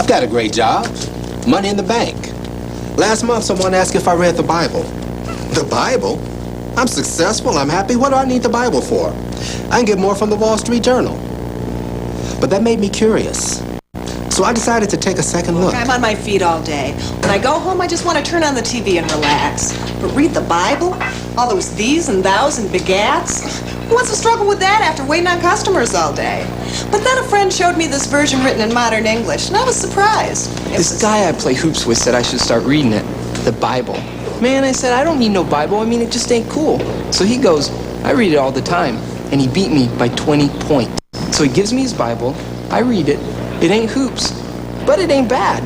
I've got a great job. Money in the bank. Last month, someone asked if I read the Bible. The Bible? I'm successful, I'm happy. What do I need the Bible for? I can get more from the Wall Street Journal. But that made me curious. So I decided to take a second look. I'm on my feet all day. When I go home, I just want to turn on the TV and relax. But read the Bible? All those these and thous and begats? Who wants to struggle with that after waiting on customers all day? But then a friend showed me this version written in modern English, and I was surprised. This guy I play hoops with said I should start reading it, the Bible. Man, I said, I don't need no Bible. I mean, it just ain't cool. So he goes, I read it all the time. And he beat me by 20 points. So he gives me his Bible. I read it. It ain't hoops, but it ain't bad.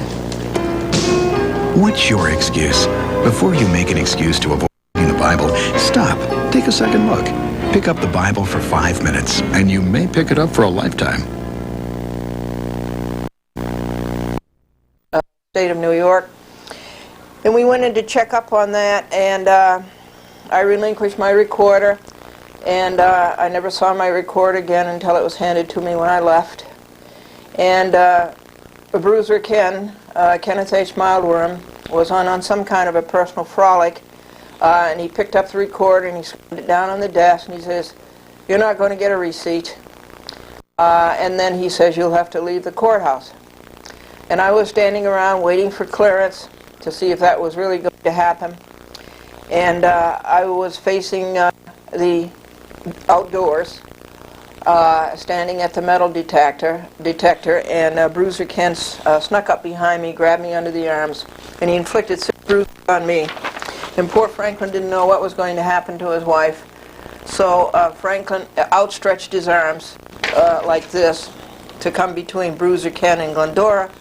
What's your excuse? Before you make an excuse to avoid reading the Bible, stop. Take a second look. Pick up the Bible for 5 minutes, and you may pick it up for a lifetime. State of New York. And we went in to check up on that, and I relinquished my recorder, and I never saw my recorder again until it was handed to me when I left. And Bruiser Ken, Kenneth H. Mildworm, was on some kind of a personal frolic, and he picked up the recorder and he slammed it down on the desk, and he says, "You're not going to get a receipt." And then he says, "You'll have to leave the courthouse." And I was standing around waiting for clearance to see if that was really going to happen. And I was facing the outdoors, standing at the metal detector, and Bruiser Ken snuck up behind me, grabbed me under the arms, and he inflicted 6 bruises on me. And poor Franklin didn't know what was going to happen to his wife. So Franklin outstretched his arms like this to come between Bruiser Ken and Glendora.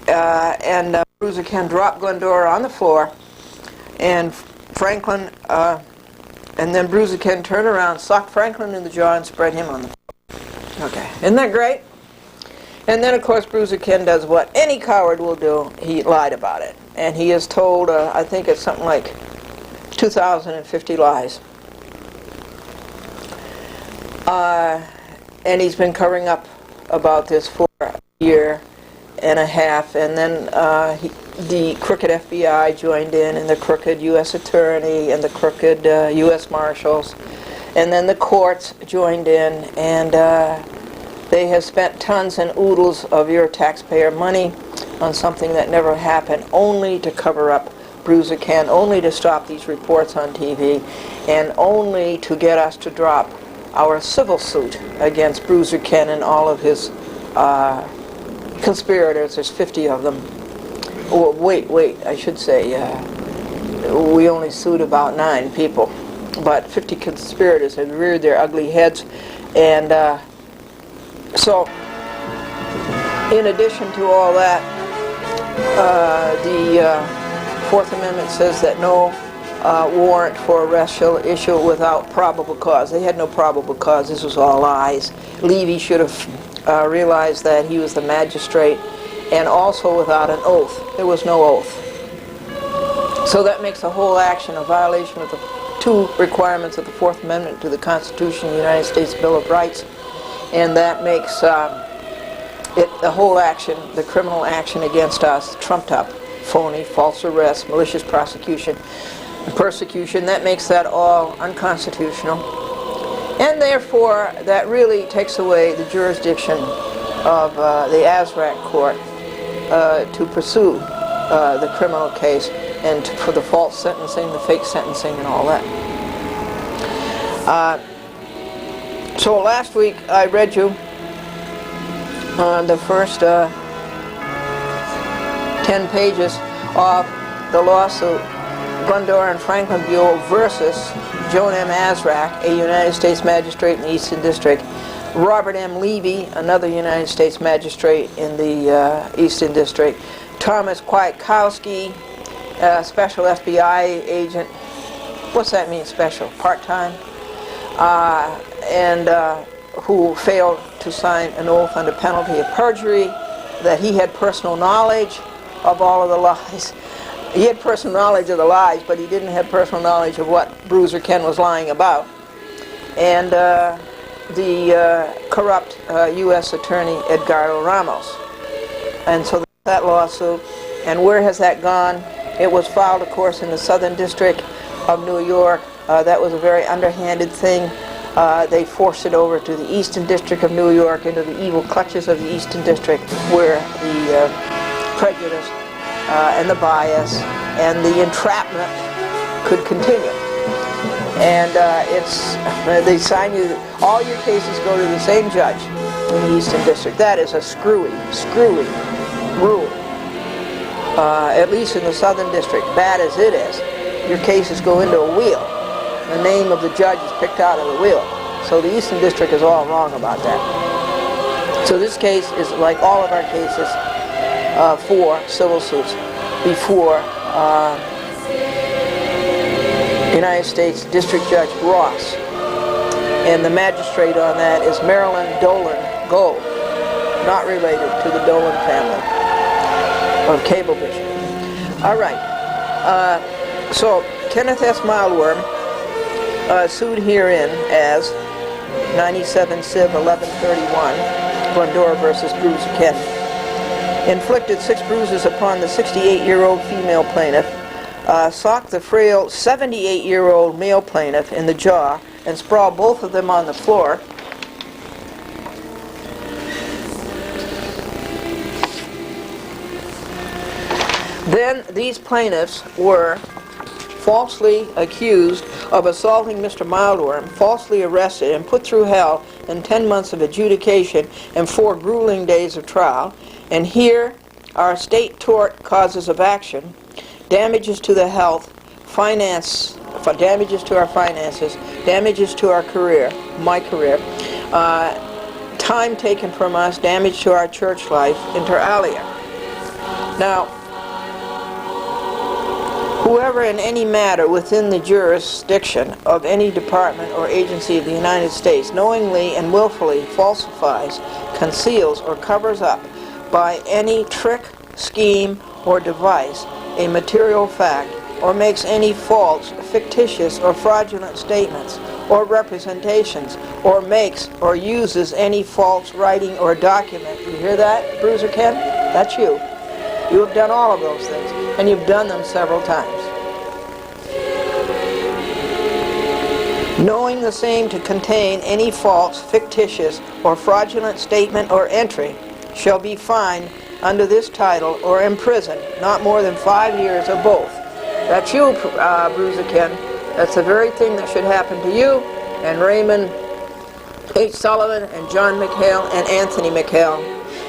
And Bruiser Ken dropped Glendora on the floor, and Franklin, and then Bruiser Ken turned around, socked Franklin in the jaw, and spread him on the floor. Okay, isn't that great? And then, of course, Bruiser Ken does what any coward will do. He lied about it, and he has told, I think it's something like 2,050 lies. And he's been covering up about this for a year and a half, and then the crooked FBI joined in, and the crooked U.S. Attorney, and the crooked U.S. Marshals, and then the courts joined in, and they have spent tons and oodles of your taxpayer money on something that never happened, only to cover up Bruiser Ken, only to stop these reports on TV, and only to get us to drop our civil suit against Bruiser Ken and all of his conspirators. There's 50 of them. Oh, wait, I should say, we only sued about 9 people, but 50 conspirators have reared their ugly heads. And so, in addition to all that, the Fourth Amendment says that no warrant for arrest shall issue without probable cause. They had no probable cause. This was all lies. Levy should have realized that he was the magistrate, and also without an oath. There was no oath. So that makes the whole action a violation of the 2 requirements of the Fourth Amendment to the Constitution of the United States Bill of Rights, and that makes the whole action, the criminal action against us, trumped up, phony, false arrest, malicious prosecution, and persecution. That makes that all unconstitutional. And therefore, that really takes away the jurisdiction of the ASRAC court to pursue the criminal case and for the false sentencing, the fake sentencing, and all that. So last week I read you the first 10 pages of the lawsuit, Glendora and Franklin Buell versus Joan M. Azraq, a United States magistrate in the Eastern District, Robert M. Levy, another United States magistrate in the Eastern District, Thomas Kwiatkowski, special FBI agent. What's that mean, special? Part-time? And who failed to sign an oath under penalty of perjury, that he had personal knowledge of all of the lies. He had personal knowledge of the lies, but he didn't have personal knowledge of what Bruiser Ken was lying about. And the corrupt U.S. Attorney Edgardo Ramos. And so that lawsuit. And where has that gone? It was filed, of course, in the Southern District of New York. That was a very underhanded thing. They forced it over to the Eastern District of New York, into the evil clutches of the Eastern District, where the prejudice and the bias and the entrapment could continue. And they sign you, all your cases go to the same judge in the Eastern District. That is a screwy rule. At least in the Southern District, bad as it is, your cases go into a wheel. The name of the judge is picked out of the wheel. So the Eastern District is all wrong about that. So this case is like all of our cases for civil suits before United States District Judge Ross. And the magistrate on that is Marilyn Dolan Gold, not related to the Dolan family of Cablevision. All right. So Kenneth S. Mildworm sued herein as 97 Civ 1131, Glendora versus Bruiser Kent. Inflicted 6 bruises upon the 68-year-old female plaintiff, socked the frail 78-year-old male plaintiff in the jaw, and sprawled both of them on the floor. Then these plaintiffs were falsely accused of assaulting Mr. Mildworm, falsely arrested and put through hell in 10 months of adjudication and 4 grueling days of trial. And here are state tort causes of action: damages to the health, damages to our finances, damages to our career, my career, time taken from us, damage to our church life, inter alia. Now, whoever in any matter within the jurisdiction of any department or agency of the United States knowingly and willfully falsifies, conceals, or covers up by any trick, scheme, or device a material fact, or makes any false, fictitious, or fraudulent statements or representations, or makes or uses any false writing or document. You hear that, Bruiser Ken? That's you. You have done all of those things, and you've done them several times. Knowing the same to contain any false, fictitious, or fraudulent statement or entry shall be fined under this title or imprisoned not more than 5 years or both. That's you, Bruiser Ken. That's the very thing that should happen to you and Raymond H. Sullivan and John McHale and Anthony McHale.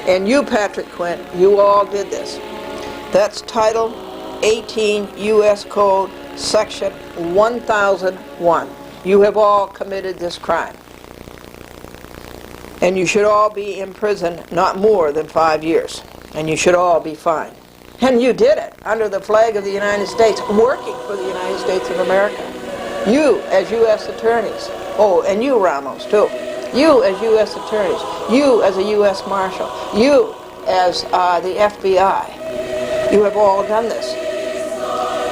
And you, Patrick Quint, you all did this. That's Title 18 U.S. Code, Section 1001. You have all committed this crime. And you should all be imprisoned not more than 5 years. And you should all be fined. And you did it under the flag of the United States, working for the United States of America. You as U.S. attorneys. Oh, and you, Ramos, too. You as U.S. attorneys. You as a U.S. Marshal. You as the FBI. You have all done this.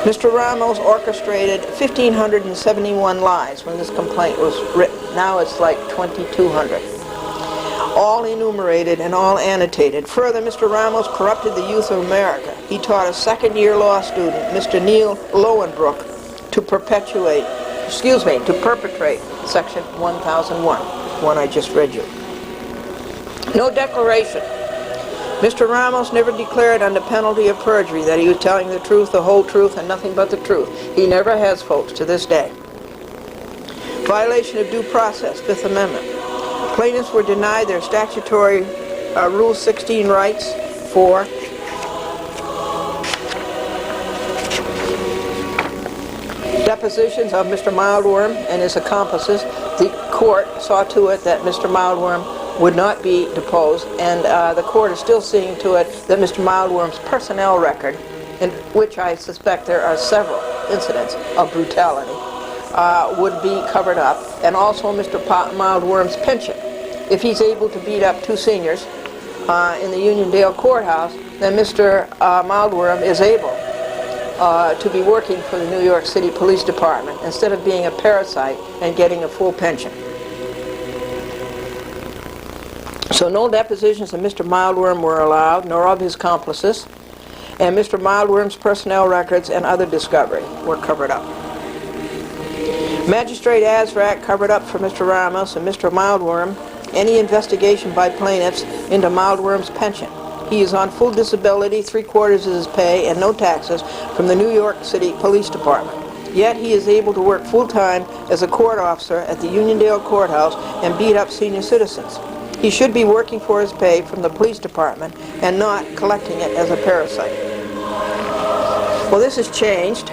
Mr. Ramos orchestrated 1,571 lies when this complaint was written. Now it's like 2,200. All enumerated and all annotated. Further, Mr. Ramos corrupted the youth of America. He taught a second-year law student, Mr. Neil Lowenbrook, to perpetrate Section 1001, one I just read you. No declaration. Mr. Ramos never declared under penalty of perjury that he was telling the truth, the whole truth, and nothing but the truth. He never has, folks, to this day. Violation of due process, Fifth Amendment. Plaintiffs were denied their statutory Rule 16 rights for depositions of Mr. Mildworm and his accomplices. The court saw to it that Mr. Mildworm would not be deposed, and the court is still seeing to it that Mr. Mildworm's personnel record, in which I suspect there are several incidents of brutality, would be covered up, and also Mr. Mildworm's pension. If he's able to beat up 2 seniors in the Uniondale courthouse, then Mr. Mildworm is able to be working for the New York City Police Department instead of being a parasite and getting a full pension. So no depositions of Mr. Mildworm were allowed, nor of his accomplices, and Mr. Mildworm's personnel records and other discovery were covered up. Magistrate Azrak covered up for Mr. Ramos and Mr. Mildworm any investigation by plaintiffs into Mildworm's pension. He is on full disability, 3/4 of his pay, and no taxes from the New York City Police Department. Yet he is able to work full-time as a court officer at the Uniondale Courthouse and beat up senior citizens. He should be working for his pay from the police department and not collecting it as a parasite. Well, this has changed.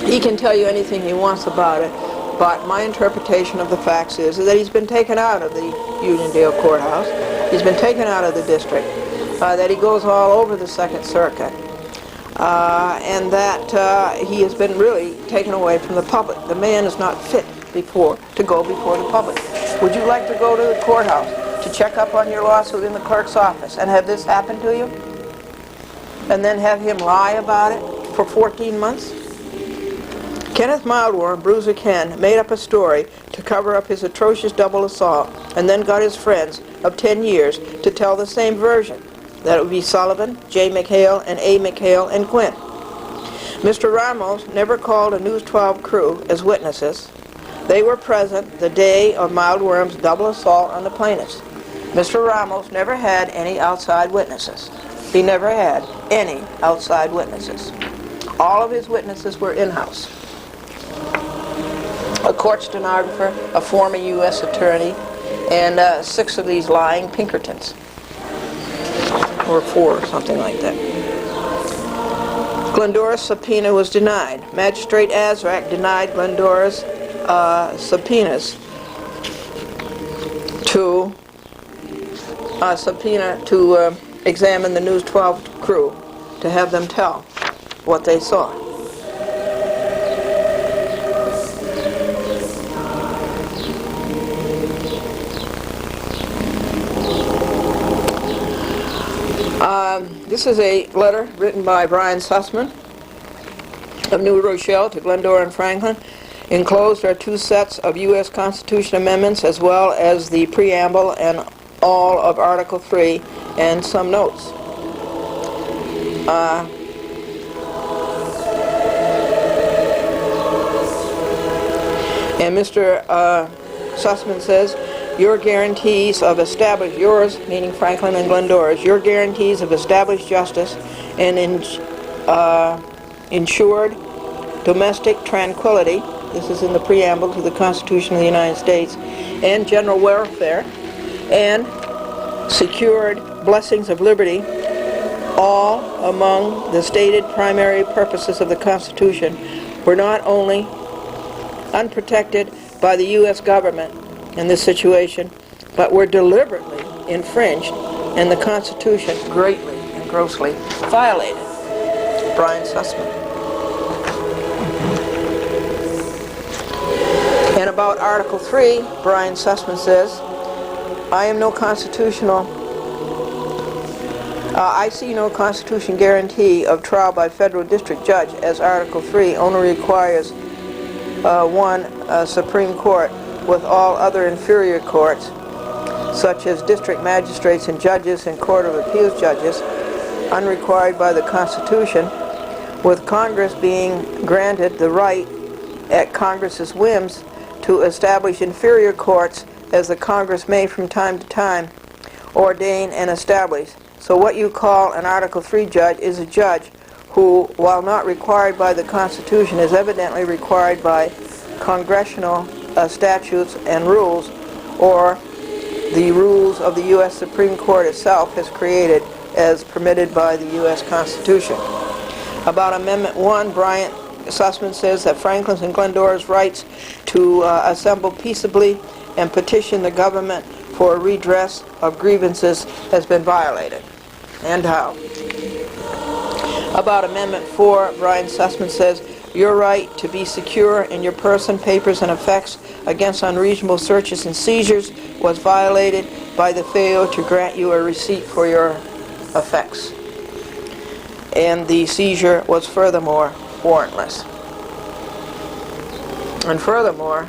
He can tell you anything he wants about it, but my interpretation of the facts is that he's been taken out of the Uniondale Courthouse, he's been taken out of the district, that he goes all over the Second Circuit, and that he has been really taken away from the public. The man is not fit to go before the public. Would you like to go to the courthouse to check up on your lawsuit in the clerk's office and have this happen to you? And then have him lie about it for 14 months? Kenneth Mildworm, Bruiser Ken, made up a story to cover up his atrocious double assault and then got his friends of 10 years to tell the same version. That would be Sullivan, J. McHale, and A. McHale, and Quinn. Mr. Ramos never called a News 12 crew as witnesses. They were present the day of Mildworm's double assault on the plaintiffs. Mr. Ramos never had any outside witnesses. He never had any outside witnesses. All of his witnesses were in-house. A court stenographer, a former U.S. attorney, and 6 of these lying Pinkertons. Or 4, or something like that. Glendora's subpoena was denied. Magistrate Azrak denied Glendora's subpoena to examine the News 12 crew, to have them tell what they saw. This is a letter written by Brian Sussman of New Rochelle to Glendora and Franklin. Enclosed are 2 sets of U.S. Constitution amendments, as well as the preamble and all of Article 3 and some notes. And Mr. Sussman says, yours, meaning Franklin and Glendora's, your guarantees of established justice and ensured domestic tranquility, this is in the preamble to the Constitution of the United States, and general welfare, and secured blessings of liberty, all among the stated primary purposes of the Constitution, were not only unprotected by the U.S. government in this situation, but were deliberately infringed and the Constitution greatly and grossly violated. Brian Sussman. And about Article 3, Brian Sussman says, I see no constitution guarantee of trial by federal district judge, as Article 3 only requires a Supreme Court with all other inferior courts, such as district magistrates and judges and Court of Appeals judges, unrequired by the Constitution, with Congress being granted the right at Congress's whims to establish inferior courts as the Congress may from time to time ordain and establish. So what you call an Article 3 judge is a judge who, while not required by the Constitution, is evidently required by congressional statutes and rules, or the rules of the U.S. Supreme Court itself has created as permitted by the U.S. Constitution. About Amendment 1, Brian Sussman says that Franklin's and Glendora's rights to assemble peaceably and petition the government for redress of grievances has been violated. And how? About Amendment 4, Brian Sussman says, your right to be secure in your person, papers, and effects against unreasonable searches and seizures was violated by the failure to grant you a receipt for your effects. And the seizure was furthermore warrantless. And furthermore,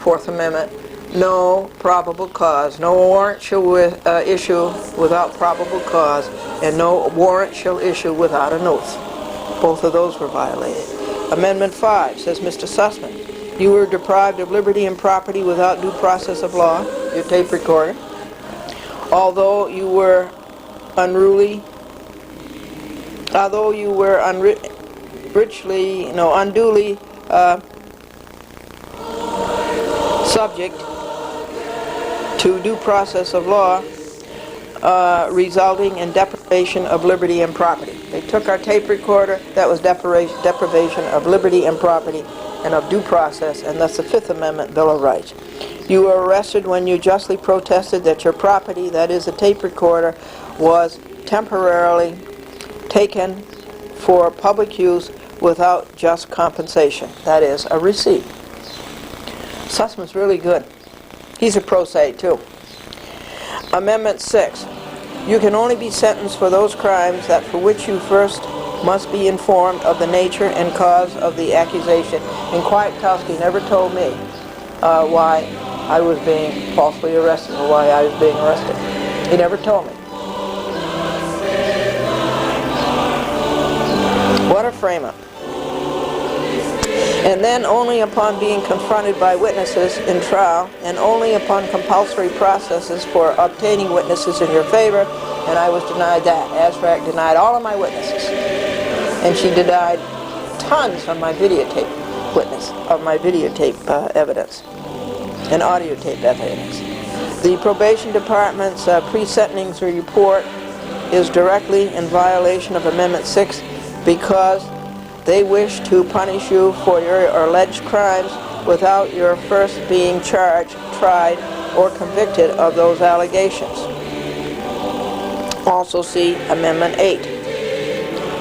Fourth Amendment, no probable cause. No warrant shall issue without probable cause, and no warrant shall issue without an oath. Both of those were violated. Amendment 5 says, Mr. Sussman, you were deprived of liberty and property without due process of law, your tape recorder, although you were unduly subject to due process of law, resulting in deprivation of liberty and property. They took our tape recorder. That was deprivation of liberty and property and of due process, and that's the Fifth Amendment Bill of Rights. You were arrested when you justly protested that your property, that is a tape recorder, was temporarily taken for public use without just compensation, that is, a receipt. Sussman's really good. He's a pro se too. Amendment 6. You can only be sentenced for those crimes that for which you first must be informed of the nature and cause of the accusation. And Kwiatkowski never told me why I was being falsely arrested or why I was being arrested. He never told me. What a frame-up. And then only upon being confronted by witnesses in trial, and only upon compulsory processes for obtaining witnesses in your favor, and I was denied that. ASRAC denied all of my witnesses. And she denied tons of my videotape evidence and audio tape evidence. The probation department's pre-sentencing report is directly in violation of Amendment 6 because they wish to punish you for your alleged crimes without your first being charged, tried, or convicted of those allegations. Also see Amendment 8.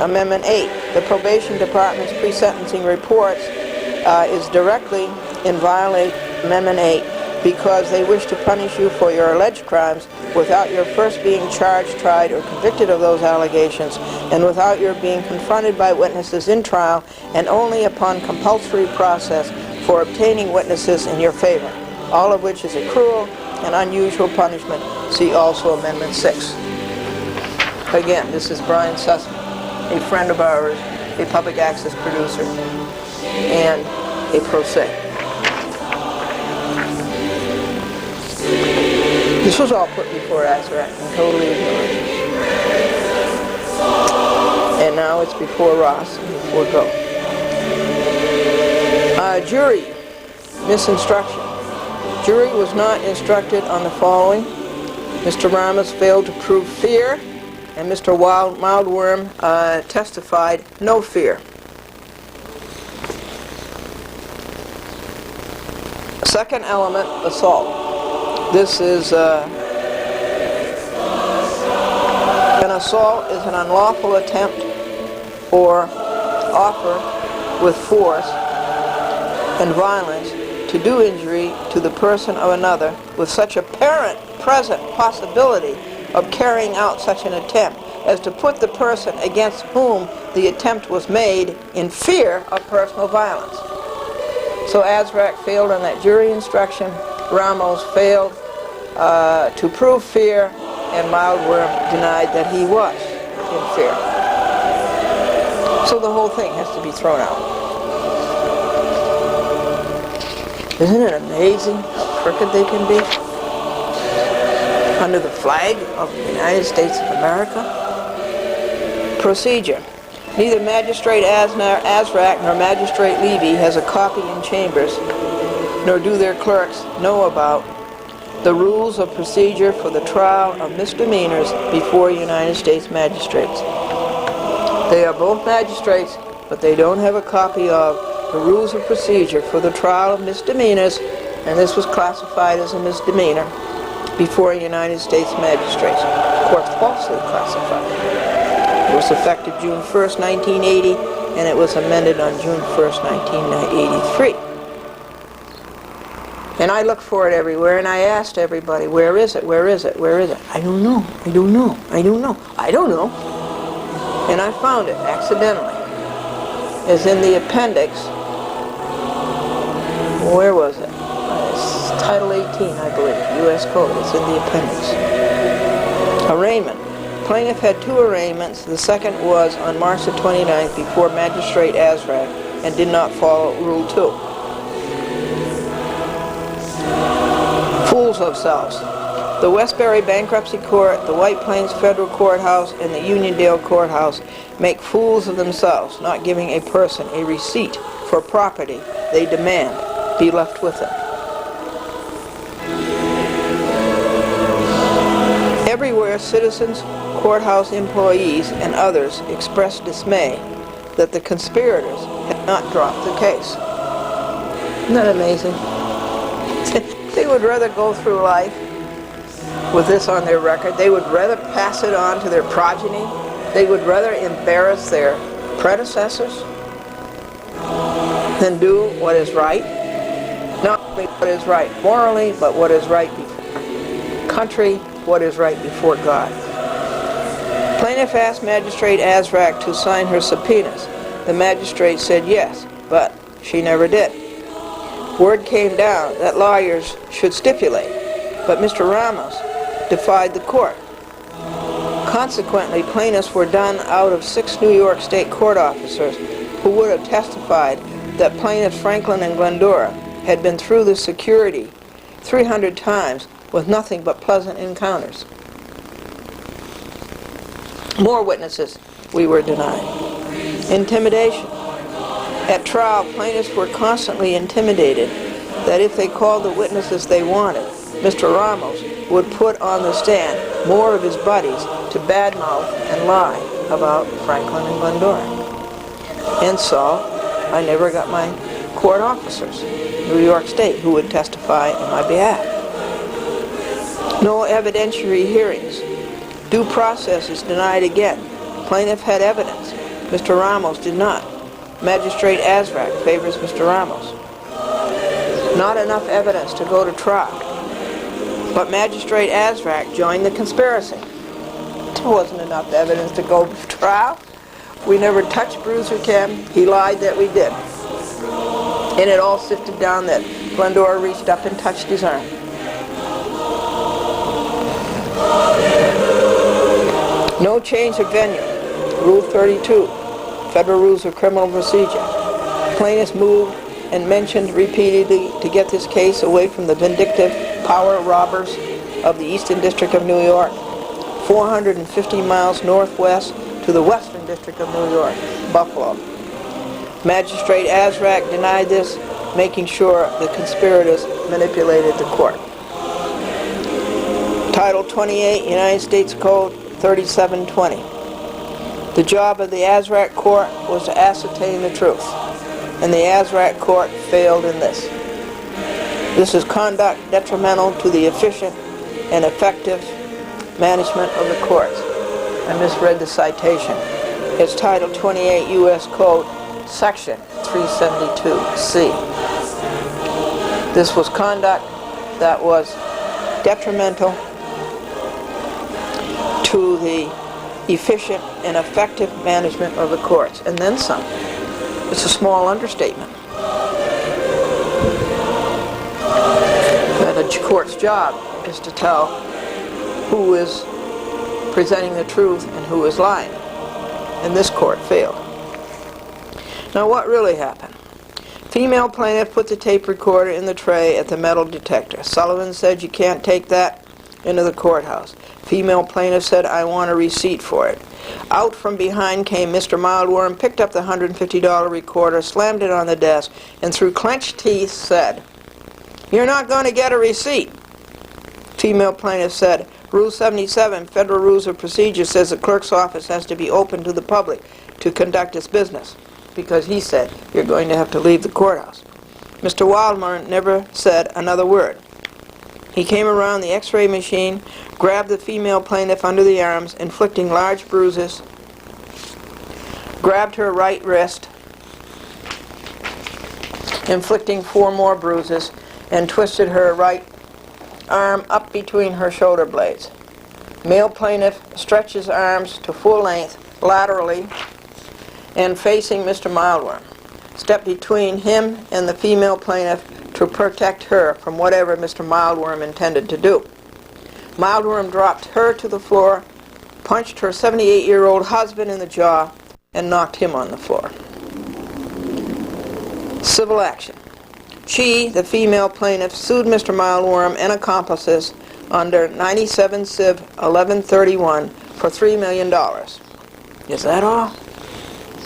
Amendment 8. The probation department's pre-sentencing reports is directly in violation of Amendment 8 because they wish to punish you for your alleged crimes without your first being charged, tried, or convicted of those allegations, and without your being confronted by witnesses in trial, and only upon compulsory process for obtaining witnesses in your favor, all of which is a cruel and unusual punishment. See also Amendment 6. Again, this is Brian Sussman, a friend of ours, a public access producer, and a pro se. This was all put before ASRAC and totally ignored. And now it's before Ross and before Go. Jury misinstruction. Jury was not instructed on the following. Mr. Ramos failed to prove fear, and Mr. Mildworm testified no fear. Second element, assault. This is an assault is an unlawful attempt or offer with force and violence to do injury to the person of another with such apparent present possibility of carrying out such an attempt as to put the person against whom the attempt was made in fear of personal violence. So ASRAC failed on that jury instruction. Ramos failed to prove fear, and Mildworm denied that he was in fear. So the whole thing has to be thrown out. Isn't it amazing how crooked they can be? Under the flag of the United States of America? Procedure. Neither Magistrate ASRAC nor Magistrate Levy has a copy in chambers, nor do their clerks know about the rules of procedure for the trial of misdemeanors before United States magistrates. They are both magistrates, but they don't have a copy of the rules of procedure for the trial of misdemeanors, and this was classified as a misdemeanor before United States magistrates, or falsely classified. It was effective June 1st, 1980, and it was amended on June 1st, 1983. And I looked for it everywhere, and I asked everybody, where is it, where is it, where is it? I don't know, I don't know, I don't know, I don't know. And I found it accidentally. It's in the appendix. Where was it? It's Title 18, I believe, U.S. Code. It's in the appendix. Arraignment. Plaintiff had 2 arraignments. The second was on March the 29th before Magistrate Azraq and did not follow Rule 2. Fools of selves. The Westbury Bankruptcy Court, the White Plains Federal Courthouse, and the Uniondale Courthouse make fools of themselves, not giving a person a receipt for property they demand be left with them. Everywhere, citizens, courthouse employees, and others expressed dismay that the conspirators had not dropped the case. Isn't that amazing? They would rather go through life with this on their record. They would rather pass it on to their progeny. They would rather embarrass their predecessors than do what is right. Not only what is right morally, but what is right before country, what is right before God. Plaintiff asked Magistrate Azraq to sign her subpoenas. The magistrate said yes, but she never did. Word came down that lawyers should stipulate, but Mr. Ramos defied the court. Consequently, plaintiffs were done out of 6 New York State court officers who would have testified that plaintiffs Franklin and Glendora had been through the security 300 times with nothing but pleasant encounters. More witnesses we were denied. Intimidation. At trial, plaintiffs were constantly intimidated that if they called the witnesses they wanted, Mr. Ramos would put on the stand more of his buddies to badmouth and lie about Franklin and Glendora. And so, I never got my court officers, New York State, who would testify on my behalf. No evidentiary hearings. Due process is denied again. Plaintiff had evidence. Mr. Ramos did not. Magistrate Azraq favors Mr. Ramos. Not enough evidence to go to trial. But Magistrate Azraq joined the conspiracy. There wasn't enough evidence to go to trial. We never touched Bruiser Kim. He lied that we did. And it all sifted down that Glendora reached up and touched his arm. No change of venue. Rule 32, Federal Rules of Criminal Procedure. Plaintiffs moved and mentioned repeatedly to get this case away from the vindictive power robbers of the Eastern District of New York, 450 miles northwest to the Western District of New York, Buffalo. Magistrate Azraq denied this, making sure the conspirators manipulated the court. Title 28, United States Code 3720. The job of the Azraq court was to ascertain the truth, and the Azraq court failed in this. This is conduct detrimental to the efficient and effective management of the courts. I misread the citation. It's Title 28 U.S. Code, Section 372C. This was conduct that was detrimental to the efficient and effective management of the courts, and then some. It's a small understatement. That a court's job is to tell who is presenting the truth and who is lying. And this court failed. Now what really happened? Female plaintiff put the tape recorder in the tray at the metal detector. Sullivan said, "You can't take that into the courthouse." Female plaintiff said, "I want a receipt for it." Out from behind came Mr. Mildworm, picked up the $150 recorder, slammed it on the desk, and through clenched teeth said, "You're not going to get a receipt." Female plaintiff said, "Rule 77, Federal Rules of Procedure, says the clerk's office has to be open to the public to conduct its business," because he said, "You're going to have to leave the courthouse." Mr. Wildman never said another word. He came around the x-ray machine, grabbed the female plaintiff under the arms, inflicting large bruises, grabbed her right wrist, inflicting 4 more bruises, and twisted her right arm up between her shoulder blades. Male plaintiff stretches arms to full length, laterally, and facing Mr. Mildworm. Stepped between him and the female plaintiff to to protect her from whatever Mr. Mildworm intended to do. Mildworm dropped her to the floor, punched her 78-year-old husband in the jaw, and knocked him on the floor. Civil action. She, the female plaintiff, sued Mr. Mildworm and accomplices under 97 Civ 1131 for $3 million. Is that all?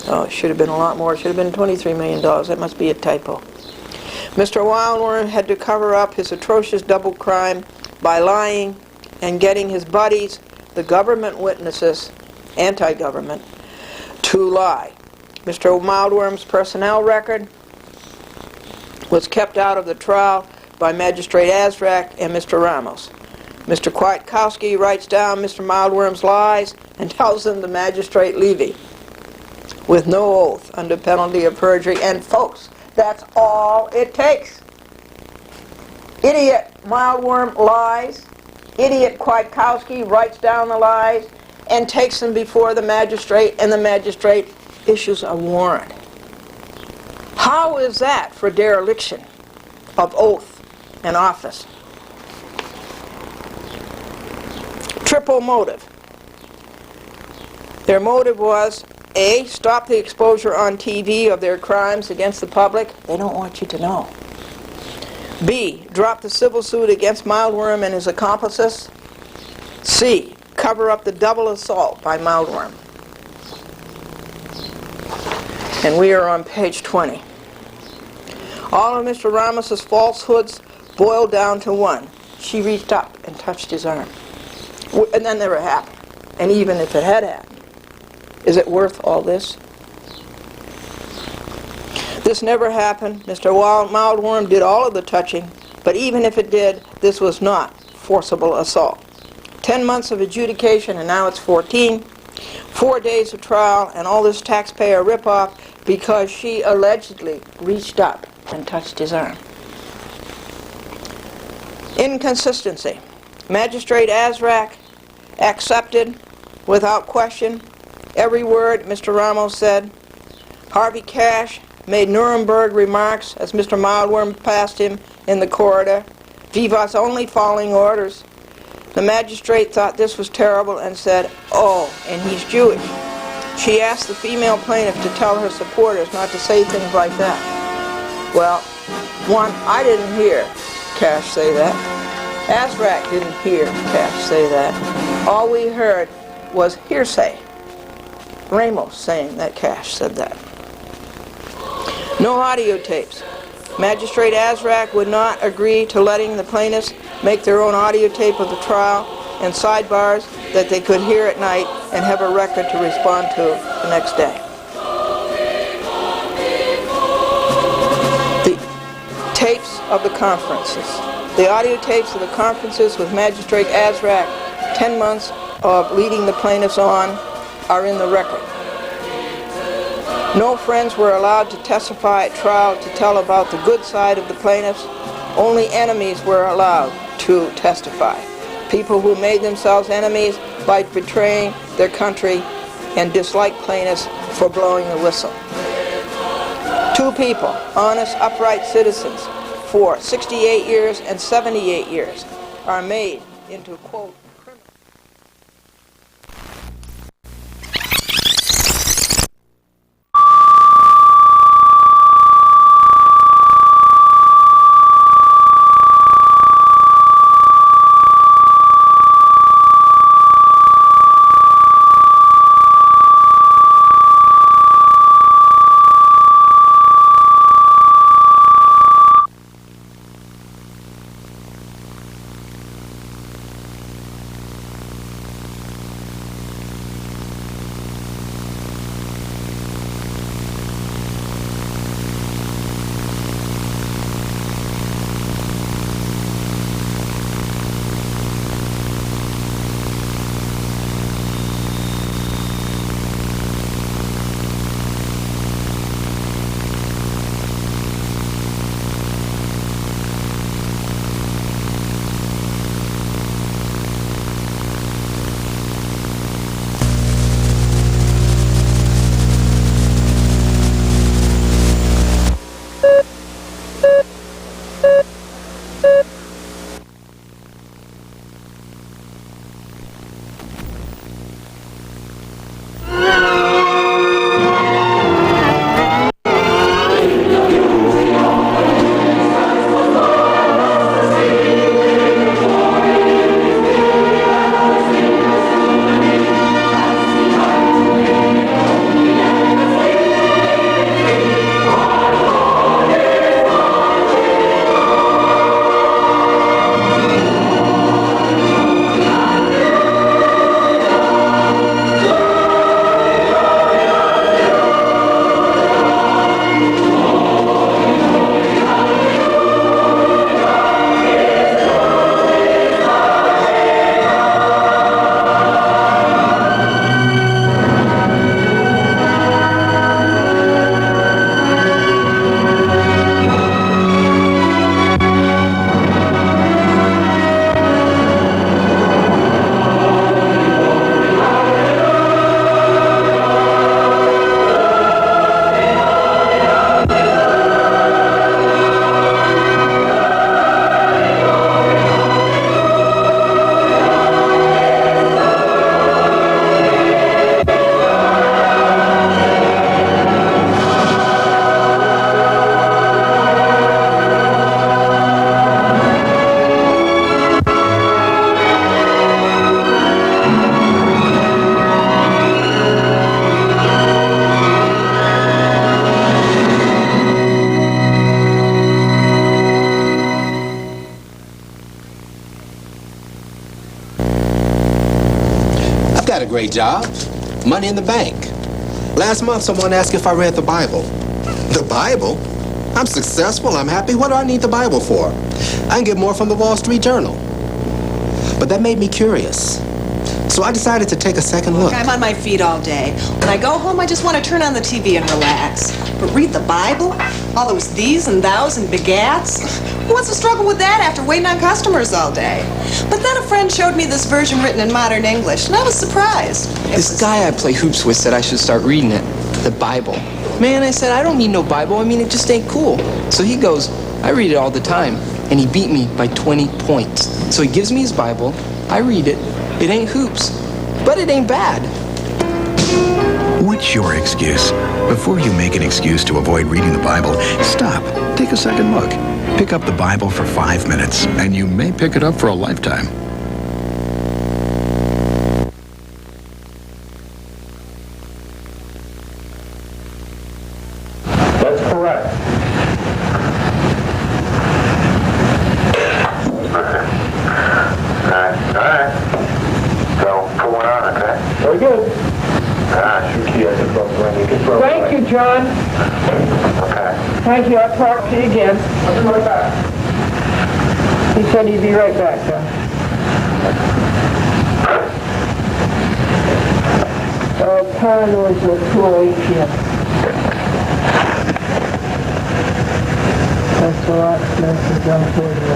Oh, it should have been a lot more. It should have been $23 million. That must be a typo. Mr. Mildworm had to cover up his atrocious double crime by lying and getting his buddies, the government witnesses, anti-government, to lie. Mr. Mildworm's personnel record was kept out of the trial by Magistrate Azrak and Mr. Ramos. Mr. Kwiatkowski writes down Mr. Mildworm's lies and tells them to Magistrate Levy with no oath under penalty of perjury. And folks, that's all it takes. Idiot Mildworm lies. Idiot Kwiatkowski writes down the lies and takes them before the magistrate, and the magistrate issues a warrant. How is that for dereliction of oath and office? Triple motive. Their motive was, A, stop the exposure on TV of their crimes against the public. They don't want you to know. B, drop the civil suit against Mildworm and his accomplices. C, cover up the double assault by Mildworm. And we are on page 20. All of Mr. Ramos's falsehoods boiled down to one. She reached up and touched his arm. And that never happened. And even if it had happened, is it worth all this? This never happened. Mr. Mildworm did all of the touching, but even if it did, this was not forcible assault. 10 months of adjudication, and now it's 14. 4 days of trial, and all this taxpayer ripoff because she allegedly reached up and touched his arm. Inconsistency. Magistrate Azrak accepted without question every word Mr. Ramos said. Harvey Cash made Nuremberg remarks as Mr. Mildworm passed him in the corridor. Vivas only following orders. The magistrate thought this was terrible and said, "Oh, and he's Jewish." She asked the female plaintiff to tell her supporters not to say things like that. Well, one, I didn't hear Cash say that. Azrak didn't hear Cash say that. All we heard was hearsay. Ramos saying that Cash said that. No audio tapes. Magistrate Azrak would not agree to letting the plaintiffs make their own audio tape of the trial and sidebars that they could hear at night and have a record to respond to the next day. The tapes of the conferences. The audio tapes of the conferences with Magistrate Azrak, 10 months of leading the plaintiffs on, are in the record. No friends were allowed to testify at trial to tell about the good side of the plaintiffs. Only enemies were allowed to testify. People who made themselves enemies by betraying their country and disliked plaintiffs for blowing the whistle. Two people, honest, upright citizens, for 68 years and 78 years, are made into, quote, criminals. Got a great job. Money in the bank. Last month, someone asked if I read the Bible. The Bible? I'm successful. I'm happy. What do I need the Bible for? I can get more from the Wall Street Journal. But that made me curious. So I decided to take a second look. I'm on my feet all day. When I go home, I just want to turn on the TV and relax. But read the Bible? All those these and thous and begats? Who wants to struggle with that after waiting on customers all day? But then a friend showed me this version written in modern English, and I was surprised. This guy I play hoops with said I should start reading it, the Bible. Man, I said, I don't need no Bible. I mean, it just ain't cool. So he goes, I read it all the time. And he beat me by 20 points. So he gives me his Bible. I read it. It ain't hoops, but it ain't bad. What's your excuse? Before you make an excuse to avoid reading the Bible, stop. Take a second look. Pick up the Bible for 5 minutes, and you may pick it up for a lifetime. That's correct. All right. So, put one on, okay? Very good. Shoot key as a control. Thank you, John. Okay. Thank you. I'll talk to you again. I'll be right back. He said he'd be right back, John. Time was 2:08 p.m. That's a lot less than John told you.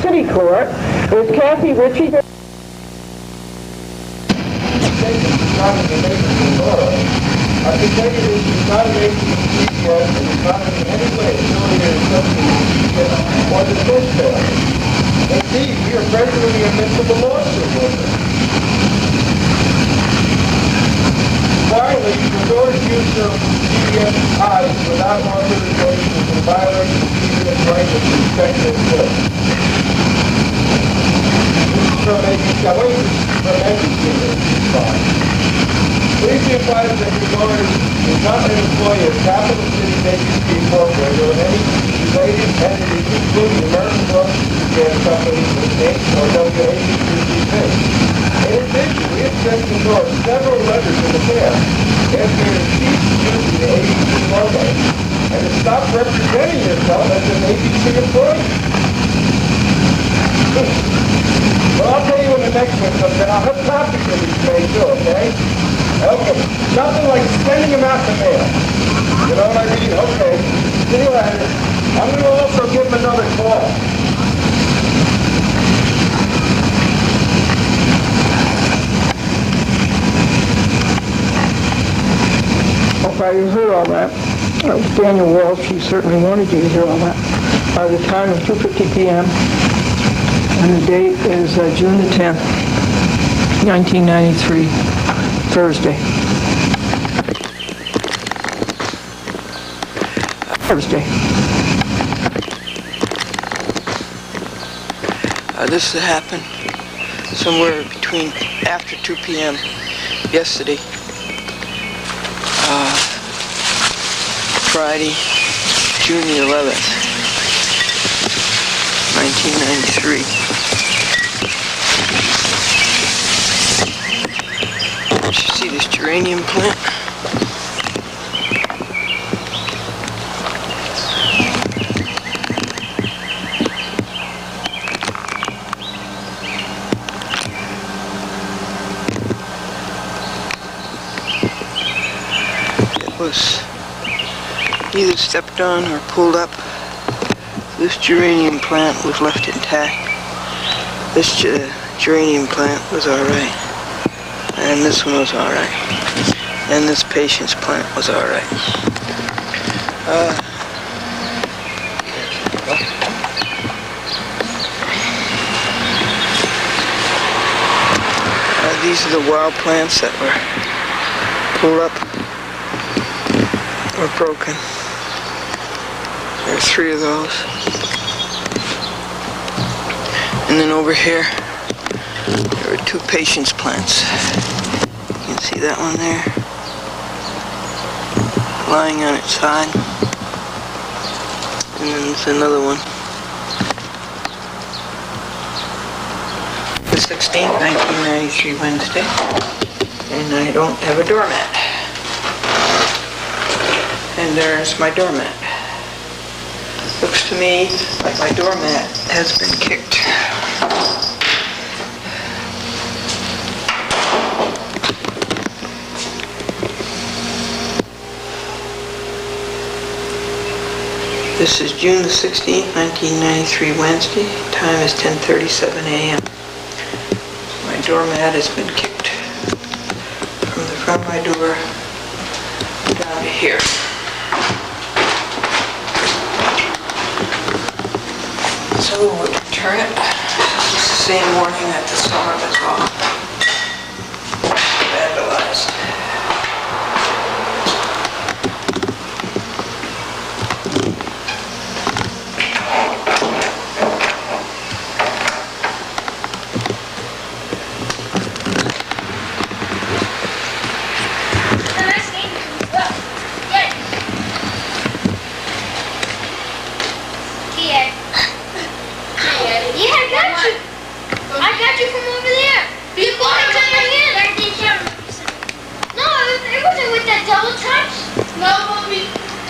City Court. It was Kathy Ritchie. I can tell you this is not an agency yet, and it's not in any way affiliated with something or the fish there. Indeed, we are presently in the midst of a lawsuit with it. Finally, Glendora's use of CDS without authorization is in violation of CDS rights with respect to its goods. This is from ABC. Please be advised that Glendora is not an employee of Capital City ABC Incorporated or any related entities, including American Walsh Gas Company, Inc., or WABC. In addition, we have sent Glendora several letters in the past asking her to cease using the ABC logo and to stop representing herself as an ABC employee. Well, I'll tell you when the next one comes in. I'll have copies of these today too, okay? Okay. Nothing like sending them out to mail. You know what I mean? Okay. See you later. I'm going to also give them another call. Okay, you heard all that. That was Daniel Walsh. He certainly wanted you to hear all that. The time is 2:50 p.m. and the date is June the 10th, 1993, Thursday. This happened somewhere between after 2 p.m. yesterday. Friday, June the 11th, 1993. Did you see this geranium plant? It was either stepped on or pulled up. This geranium plant was left intact. This geranium plant was alright. And this one was alright. And this patience plant was alright. These are the wild plants that were pulled up or broken. There are 3 of those. And then over here, there are 2 patience plants. You can see that one there, lying on its side. And then there's another one 16th, 1993, Wednesday. And I don't have a doormat. And there's my doormat. Looks to me like my doormat has been kicked. This is June the 16th, 1993, Wednesday. Time is 10:37 a.m. My doormat has been kicked from the front of my door down to here. So we'll return it. It's the same morning that the summer was all vandalized.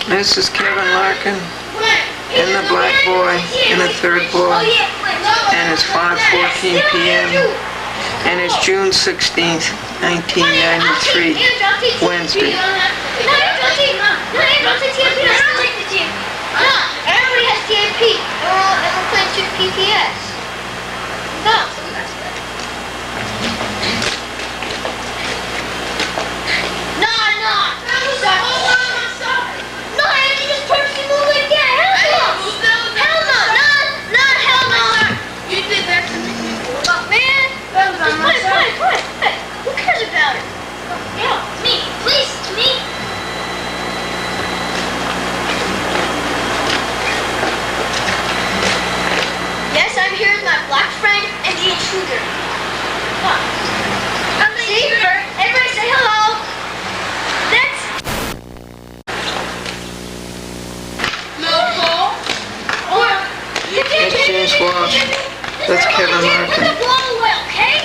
This is Kevin Larkin and the black boy and the third boy, and it's 5:14 p.m. and it's June 16th, 1993, Wednesday. Everybody has TAP. Everyone plays PPS. No. Who cares about it? Yeah, me. Please, me. Yes, I'm here with my black friend and the intruder. See? Everybody say hello. That's... No. That's James Walsh. That's Kevin Larkin. Okay?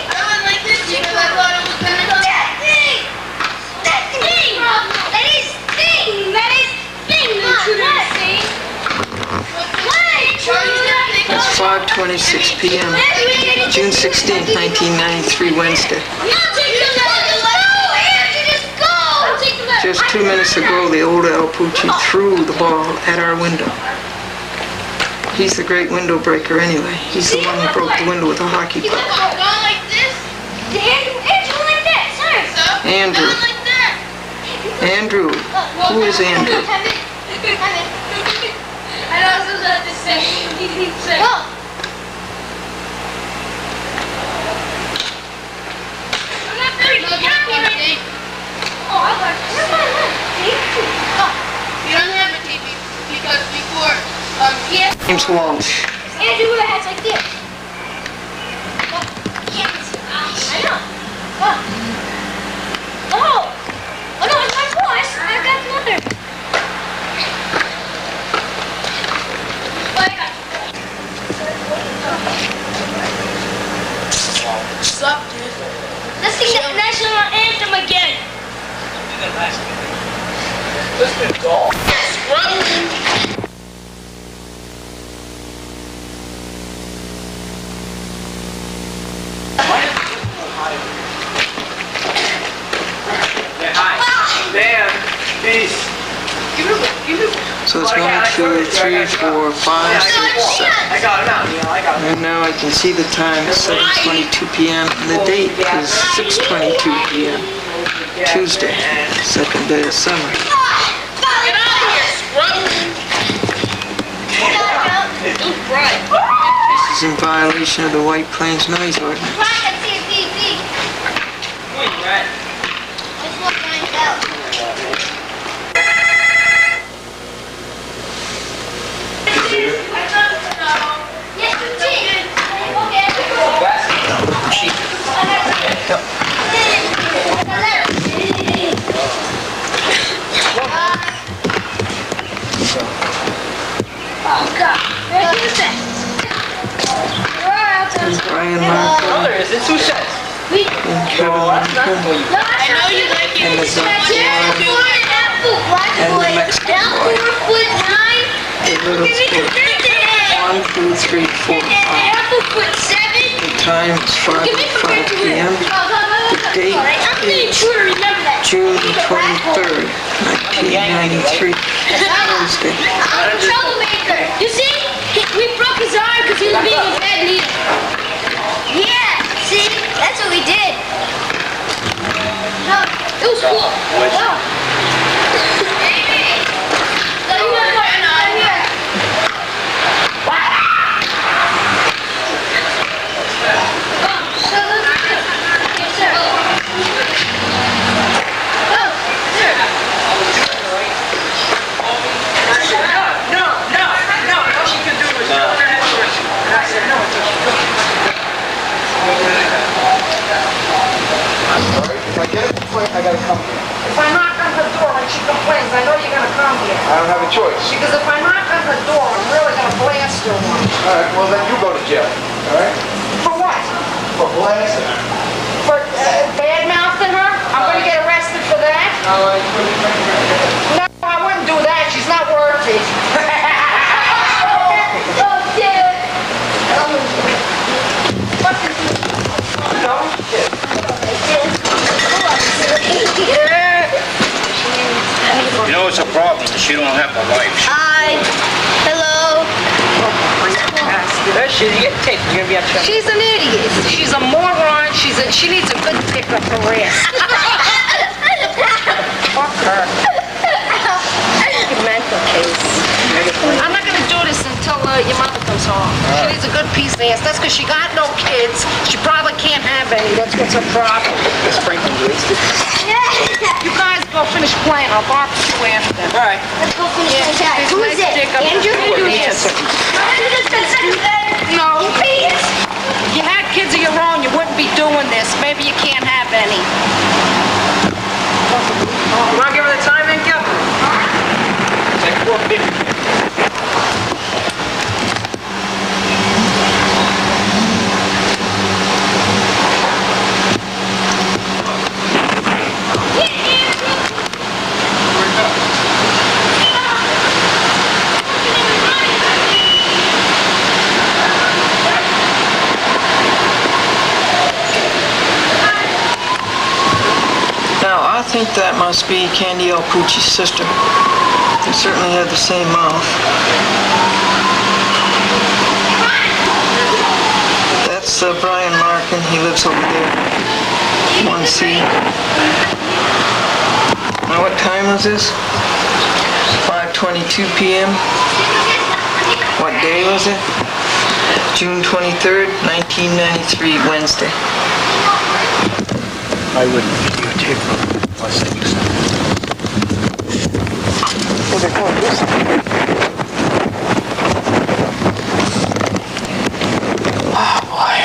It's 5:26 p.m. June 16th, 1993, Wednesday. Just 2 minutes ago, the old Alpuche threw the ball at our window. He's the great window breaker anyway. He's the one who broke the window with a hockey puck. Andrew. Andrew. Who is Andrew? I know I was about to say. You don't have a TV because before, James Walsh. Andrew would have had like this. I know. Oh, no, it's my voice. I got another. what's up, dude? Let's sing the national anthem again. Listen to all. Dan, peace. So it's 1, 2, 3, 4, 5, 6, 7. I got him out, Neil. I got him. And now I can see the time, 7:22 p.m. and the date is 6:22 p.m. Tuesday, second day of summer. Get out of here, scrub! It was bright. This is in violation of the White Plains noise ordinance. Brian Brian Larkin. No, there isn't. Who says? And Kevin Larkin. I know you like it. And the Dr. Larkin. And the Mexican boy. The little school. 1, 2, 3, 4, 5. The time is 5:05 p.m. The date is June 23rd, 1993, Wednesday. I'm a troublemaker. You see? We broke his arm because he was being a bad leader. Yeah, see? That's what we did. No, it was cool. Wow. Hey. So you want to go right here? Yes, sir. Oh, sir. No, she can do it. And I said, no, until she goes. I'm sorry. If I get a complaint, I gotta come here. If I knock on her door and she complains, I know you're gonna come here. I don't have a choice. Because if I knock on her door, I'm really gonna blast her one. All right, well then you go to jail. All right? For what? For blasting her. For bad mouthing her? I'm gonna get arrested for that? No, I couldn't bring her. No, I wouldn't do that. She's not worth it. Oh, dude. You know it's a problem that she don't have a wife. Hi. Hello. There she is. You get taped. You're going to be upset. She's an idiot. She's a moron. She needs a good kick up her ass. Fuck her. Mental case. I'm not gonna do this until your mother comes home. She needs a good piece of ass. That's because she got no kids. She probably can't have any. That's what's her problem. This Franklin's wasted. You guys go finish playing. I'll bark at you after. All right. Let's go finish the tag. Who is it? Andrew? Yes. No. Please. If you had kids of your own, you wouldn't be doing this. Maybe you can't have any. You want to give her the time, then, Kevin? It's like 4:50. Now, I think that must be Candy Alpuche's sister. They certainly have the same mouth. That's Brian Larkin. He lives over there. 1C. Now, what time was this? 5:22 p.m. What day was it? June 23rd, 1993, Wednesday. I wouldn't videotape her unless I knew something. Well, they're going this way. Oh, boy.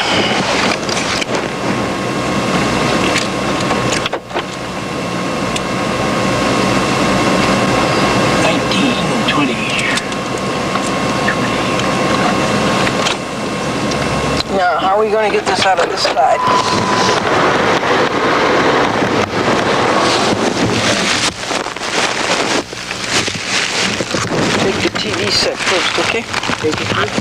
Now, how are we going to get this out of this side? Take the TV set first, okay? Take it first.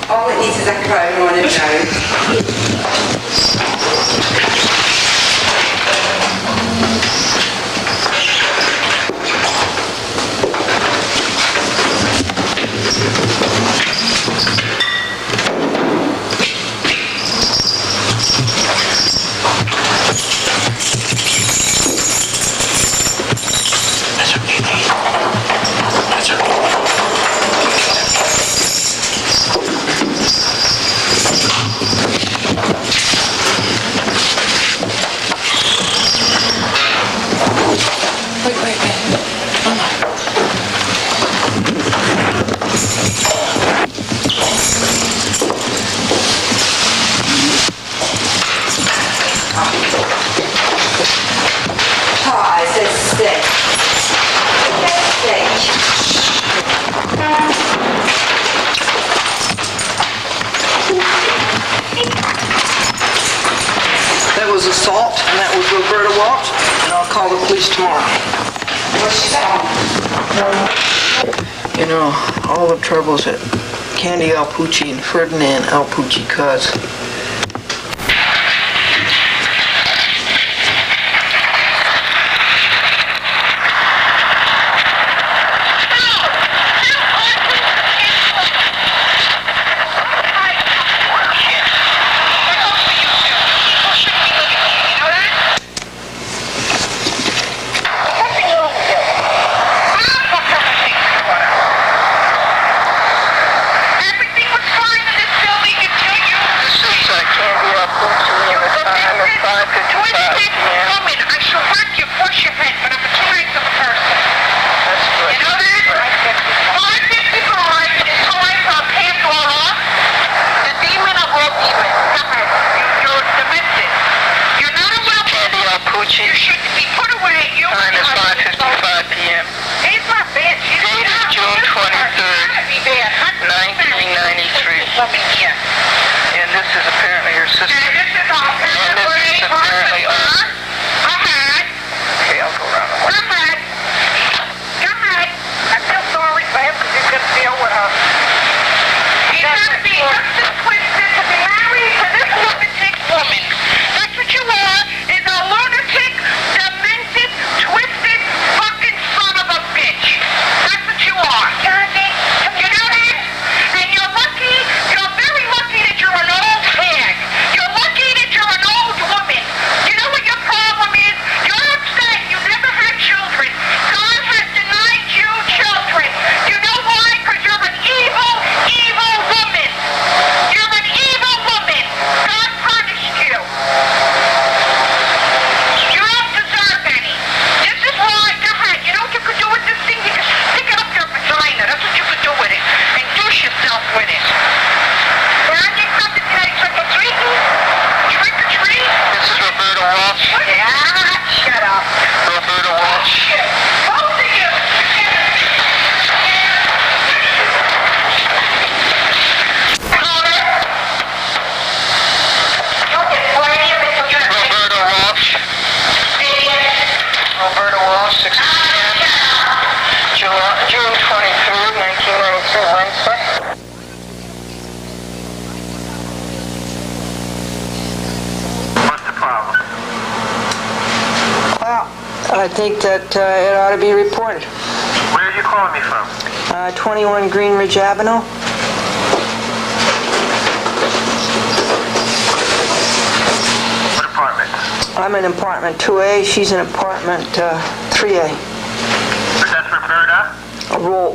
All it needs is a crown on it now. That was assault, and that was Roberta Walsh, and I'll call the police tomorrow. You know, all the troubles at Candy Alpuche and Ferdinand Alpuche cause. You should be put away. You time is 5:55 p.m. He's my bitch. Date is June 23rd, 1993. And this is apparently your sister. And this is apparently okay, I'll go around. Go ahead. I feel sorry for him because he's going to deal with her. He's going to be just as twisted to be married to this lunatic woman. That's what you are, is a lunatic, demented, twisted, fucking son of a bitch. That's what you are. You know that? And you're lucky, you're very lucky that you're an old hag. You're lucky that you're an old woman. You know what your problem is? You're upset you never had children. God has denied you children. You know why? Because you're an evil, evil woman. You're an evil woman. God punished you. You don't deserve any. This is why, go ahead. You know what you could do with this thing? You could stick it up your vagina. That's what you could do with it. And douche yourself with it. Now you come to today trick or treating? Trick or treat? This is Roberta Walsh. Yeah, shut up. Roberta Walsh. Both of you. Roberta Walsh. Roberta Walsh, 6 p.m. June 23rd, 1993, Wednesday. What's the problem? Well, I think that it ought to be reported. Where are you calling me from? 21 Greenridge Avenue. What apartment? I'm in apartment 2A. She's in apartment 3A. That's Roberta?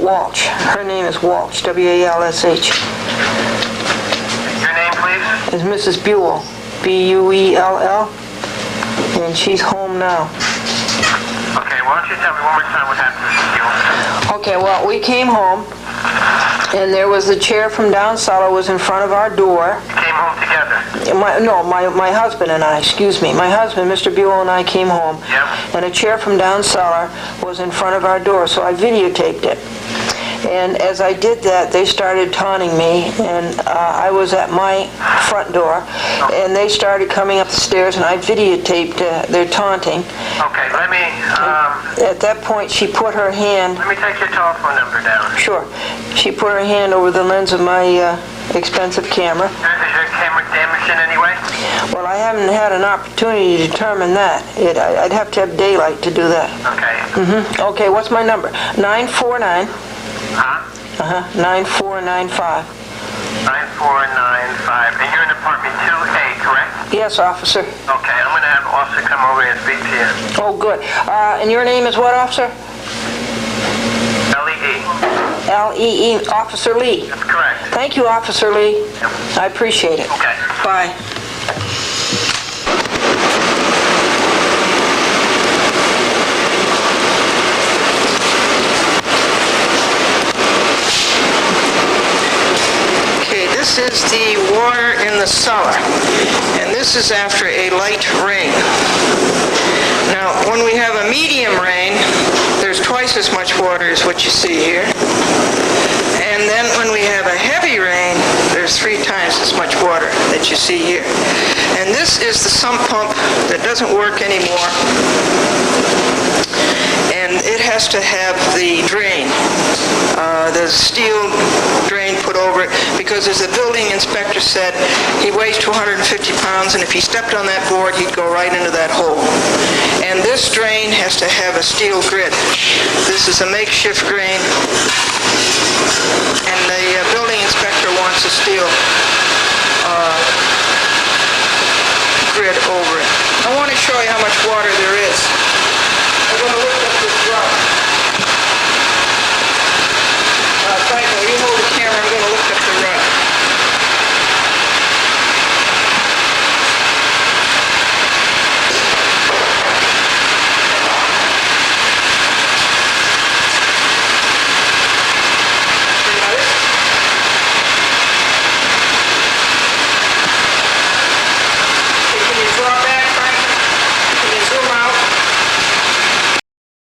Walsh. Her name is Walsh. W-A-L-S-H. Your name, please? Is Mrs. Buell. B-U-E-L-L. And she's home now. Okay, why don't you tell me one more time what happened to you? Okay, well, we came home, and there was the chair from down cellar was in front of our door. You came home together? My husband and I, excuse me. My husband, Mr. Buell, and I came home. Yep. And a chair from down cellar was in front of our door, so I videotaped it. And as I did that, they started taunting me, and I was at my front door, and they started coming up the stairs, and I videotaped their taunting. Okay, let me, At that point, she put her hand... let me take your telephone number down. Sure. She put her hand over the lens of my expensive camera. Is your camera damaged in any way? Well, I haven't had an opportunity to determine that. I'd have to have daylight to do that. Okay. Okay, what's my number? 949... 9495. 9495. And you're in apartment 2A, correct? Yes, officer. Okay, I'm going to have officer come over here and speak to you. Oh, good. And your name is what, officer? L-E-E. L-E-E, Officer Lee. That's correct. Thank you, Officer Lee. Yep. I appreciate it. Okay. Bye. This is the water in the cellar, and this is after a light rain. Now, when we have a medium rain, there's twice as much water as what you see here. And then when we have a heavy rain, there's 3 times as much water that you see here. And this is the sump pump that doesn't work anymore. And it has to have the drain, the steel drain put over it, because as the building inspector said, he weighs 250 pounds, and if he stepped on that board, he'd go right into that hole. And this drain has to have a steel grid. This is a makeshift drain, and the building inspector wants a steel grid over it. I want to show you how much water there is.